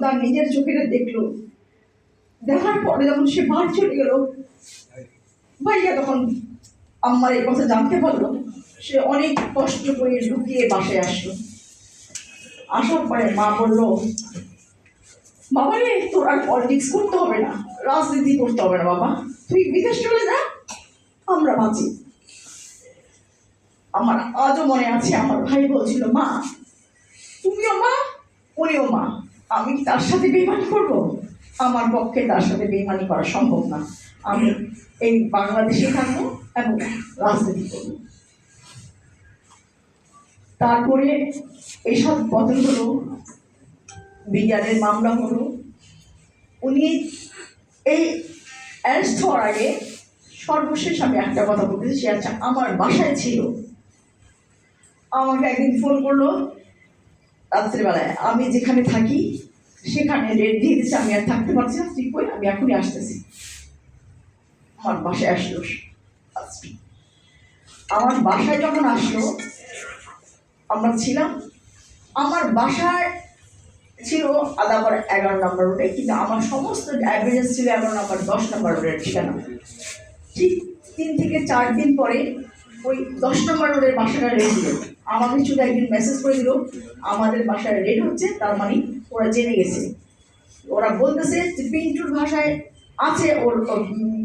তার নিজের চোখে দেখলো, দেখার পরে যখন সে বাড়ি চলে গেল, ভাইয়া তখন আম্মার এই কথা জানতে পারলো। সে অনেক কষ্ট করে লুকিয়ে বাসায় আসলো। আসার পরে মা বললো, বাবা রে, তোর আর পলিটিক্স করতে হবে না, রাজনীতি করতে হবে না বাবা, তুই বিদেশ চলে যা, আমরা বাঁচি। আমার আজও মনে আছে, আমার ভাই বলছিল, মা তুমিও মা, উনিও মা, আমি কি তার সাথে বেইমানি করবো? আমার পক্ষে তার সাথে বেইমানি করা সম্ভব না। আমি এই বাংলাদেশে থাকবো এবং রাজনীতি করব। তারপরে এইসব পতন হলো, বিজ্ঞানের মামলা হলো। উনি এই অ্যারেস্ট হওয়ার আগে সর্বশেষ আমি একটা কথা বলতেছি, সে আচ্ছা আমার বাসায় ছিল। আমাকে একদিন ফোন করলো রাত্রিবেলায়, আমি যেখানে থাকি সেখানে রেট দিয়ে দিচ্ছে, আমি আর থাকতে পারছি না, তুই কই, আমি এখনই আসতেছি। আমার বাসায় আসলো। আমার বাসায় যখন আসলো, আমরা ছিলাম, আমার বাসায় ছিল আদাবার 11 নম্বর রোডে, কিন্তু আমার সমস্ত অ্যাড্রেস ছিল 11 নম্বর 10 নম্বর রোডের ঠিকানা। ঠিক 3 থেকে 4 দিন পরে ওই 10 নম্বর রোডের বাসাটা রেড দিল। আমাকে শুধু একদিন মেসেজ করে দিল, আমাদের বাসায় রেড হচ্ছে, তার মানে ওরা জেনে গেছে। ওরা বলতেছে যে পিন্টুর ভাষায় আছে,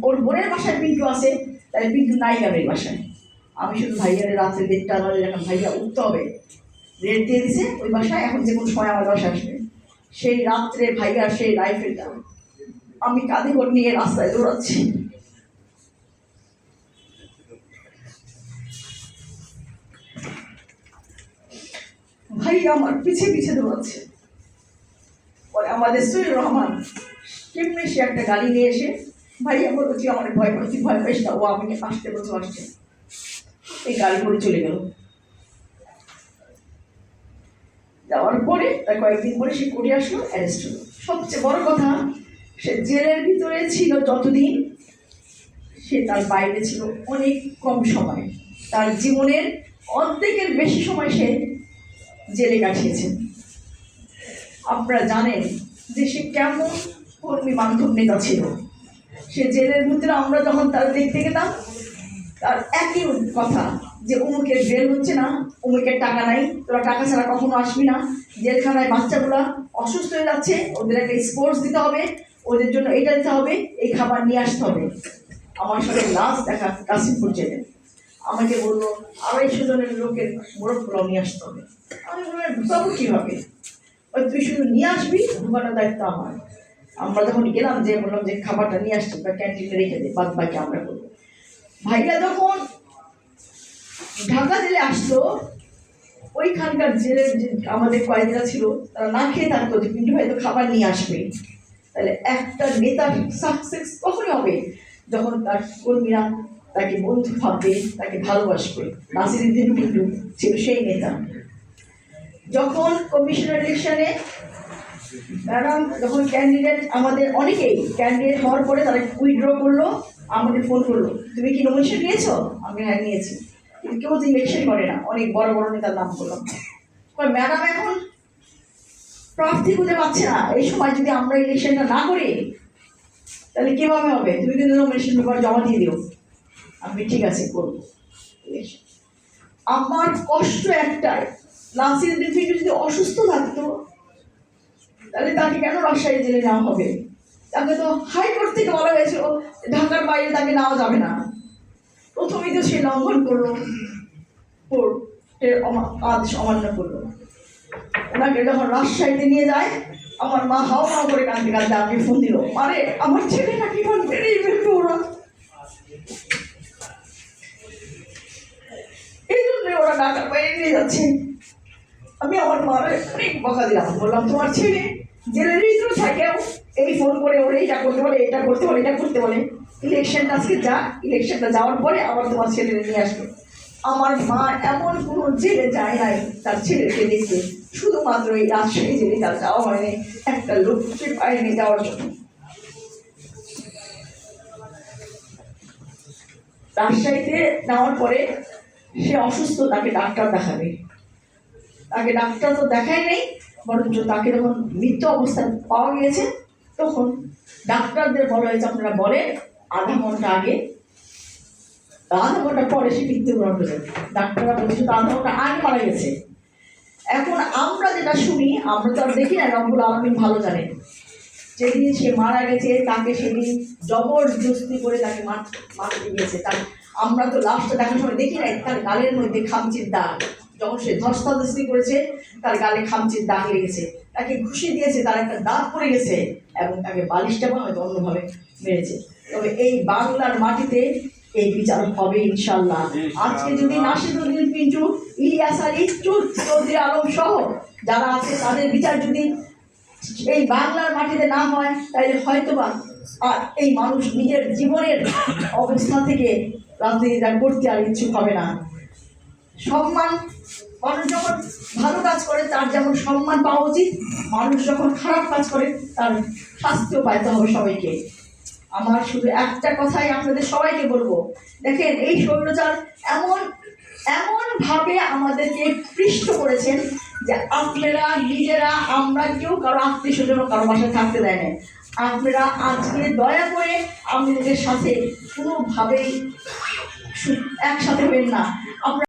ওর বোনের বাসায় পিন্টু আছে, তাই পিন্টু নাই গ্রামের বাসায়। আমি শুধু ভাইয়ারে রাত্রে 1:30টা বাজে যখন ভাইয়া উঠতে হবে, রেড দিয়ে দিছে ওই বাসায়, এখন যে কোনো সময় আমার বাসায় আসবে। সেই রাত্রে ভাইয়া সেই লাইফের দাম, আমি কাঁধে করে নিয়ে রাস্তায় দৌড়াচ্ছি। ভাই আমার পিছে পিছে দৌড়াচ্ছে। পরে আমাদের সৈয়দ রহমান কেমনি সে একটা গাড়ি নিয়ে এসে, ভাই আমার বলছি আমার ভয় পাচ্ছি, ভয় পাইস না, ও আমি আসতে বলছো আসছে, এই গাড়ি করে চলে গেল। যাওয়ার পরে তার কয়েকদিন পরে সে কোর্টে আসলো, অ্যারেস্ট হলো। সবচেয়ে বড় কথা, সে জেলের ভিতরে ছিল যতদিন, সে তার বাইরে ছিল অনেক কম সময়। তার জীবনের অর্ধেকের বেশি সময় সে জেলে কাটিয়েছে। আপনারা জানেন যে সে কেমন কর্মী বান্ধব নেতা ছিল। সে জেলের ভিতরে আমরা যখন তার দেখতে গেলাম, তার একই কথা যে অমুকের বেল হচ্ছে না, অমুকের টাকা নাই, তোরা টাকা ছাড়া কখনো আসবি না, জেলখানায় বাচ্চাগুলা অসুস্থ হয়ে যাচ্ছে, ওদের একটা স্পোর্টস দিতে হবে, ওদের জন্য এটা দিতে হবে, এই খাবার নিয়ে আসতে হবে। আমার সাথে লাস্ট দেখা কাশিমপুর জেলে, আমাকে বললো 250 জনের লোকের মোরগ পোলাও নিয়ে আসতে হবে। আমি বললাম ঢুকাবো কীভাবে? ওই তুই শুধু নিয়ে আসবি, ঢুকানোর দায়িত্ব আমার। আমরা যখন গেলাম, যে বললাম যে খাবারটা নিয়ে আসছি বা ক্যান্টিনে রেখে দে, বাদ বাকি আমরা করবো। ভাইয়া যখন ঢাকা জেলে আসতো, ওইখানকার জেলের যে আমাদের কয়েদিরা ছিল, তারা না খেয়ে থাকতো যে পিন্টু ভাই তো খাবার নিয়ে আসবে। তাহলে একটা নেতার সাকসেস কখনই হবে যখন তার কর্মীরা তাকে বন্ধু ভাববে, তাকে ভালোবাসবে। নাসিরউদ্দিন পিন্টু ছিল সেই নেতা। যখন কমিশনার ইলেকশনে ম্যাডাম যখন ক্যান্ডিডেট, আমাদের অনেকেই ক্যান্ডিডেট হওয়ার পরে তারা উইথড্র করলো, আমাকে ফোন করলো, তুমি কি নমিনেশন নিয়েছো? আমি হ্যাঁ নিয়েছি। কিন্তু কেউ তো ইলেকশন করে না, অনেক বড় বড় নেতার নাম করলাম। ম্যাডাম এখন প্রার্থী খুঁজে পাচ্ছে না, এই সময় যদি আমরা ইলেকশনটা না করি তাহলে কিভাবে হবে? তুমি কিন্তু নমিনেশন পেপার জমা দিয়ে দিও। আমি ঠিক আছে করবো ইলেকশন। আমার কষ্ট একটাই, নাসিরউদ্দিন পিন্টু যদি অসুস্থ থাকতো তাহলে তাকে কেন রাজশাহী জেলে নেওয়া হবে? তাকে তো হাইকোর্ট থেকে বলা হয়েছিল ঢাকার বাইরে তাকে নেওয়া যাবে না। প্রথমেই তো সে লঙ্ঘন করলো, কোর্টের আদেশ অমান্য করলো। ওনাকে যখন রাজশাহীতে নিয়ে যায়, আমার মা হাও হাও করে কাঁদতে কাঁদতে আমাকে ফোন দিল, মানে আমার ছেলেটা কি বেড়েই ফেলবে ওরা, এই জন্য ওরা ঢাকার বাইরে নিয়ে যাচ্ছে। আমি আমার মারে অনেক বকা দিলাম, বললাম তোমার ছেলে জেলের ভিতরে থাকেও এই ফোন করে ওরে এটা করতে বলে, এটা করতে বলে, এটা করতে বলে, ইলেকশনটা আজকে যা, ইলেকশনটা যাওয়ার পরে আবার তোমার ছেলেকে নিয়ে আসবে। আমার মা এমন কোনো জেলে যায় নাই তার ছেলেকে দেখতে, শুধুমাত্র এই রাজশাহী জেলে তার যাওয়া হয়নি একটা লোককে পায়নি যাওয়ার জন্য। রাজশাহীতে নেওয়ার পরে সে অসুস্থ, তাকে ডাক্তার দেখাবে, তাকে ডাক্তার তো দেখাই নেই, বরঞ্চ তাকে যখন মৃত্যু অবস্থায় পাওয়া গিয়েছে তখন ডাক্তারদের বলা হয়েছে আপনারা বলেন আধা ঘন্টা পরে সে মৃত্যুবরণ করেছে। ডাক্তাররা বলছে তো আধা ঘন্টা আগে মারা গেছে। এখন আমরা যেটা শুনি, আমরা তো আর দেখি না, রব্বুল আলামিন ভালো জানেন। যেদিন সে মারা গেছে তাকে সেদিন জবরদস্তি করে তাকে মারতে গিয়েছে। তার আমরা তো লাস্টটা দেখার সময় দেখি নাই তার গালের মধ্যে খামচির দাগ, যখন সে ধস্তাধস্তি করেছে তার গালে খামচির দাগ লেগেছে, তাকে ঘুষি দিয়েছে, তার একটা দাগ পড়ে গেছে এবং তাকে বালিশটা বা হয়তো অন্যভাবে মেরেছে। তবে এই বাংলার মাটিতে এই বিচার হবে ইনশাল্লাহ। আজকে যদি নাসিরুদ্দিন পিন্টু, ইলিয়াস আলী, চৌধুরী আলম সহ যারা আছে তাদের বিচার যদি এই বাংলার মাটিতে না হয় তাহলে হয়তোবা আর এই মানুষ নিজের জীবনের অবস্থা থেকে রাজনীতিটা করতে আর ইচ্ছুক হবে না। সম্মান, মানুষ যখন ভালো কাজ করে তার যেমন সম্মান পাওয়া উচিত, মানুষ যখন খারাপ কাজ করে তার শাস্তিও পাইতে হবে সবাইকে। আমার শুধু একটা কথাই আপনাদের সবাইকে বলবো, দেখেন এই স্বৈরাচার এমনভাবে আমাদেরকে পৃষ্ঠ করেছেন যে আপনারা নিজেরা, আমরা কেউ কারো আত্মীয় স্বজন কারো বাসায় থাকতে দেয় না। আপনারা আজকে দয়া করে আমাদের সাথে কোনোভাবেই একসাথে হবেন না।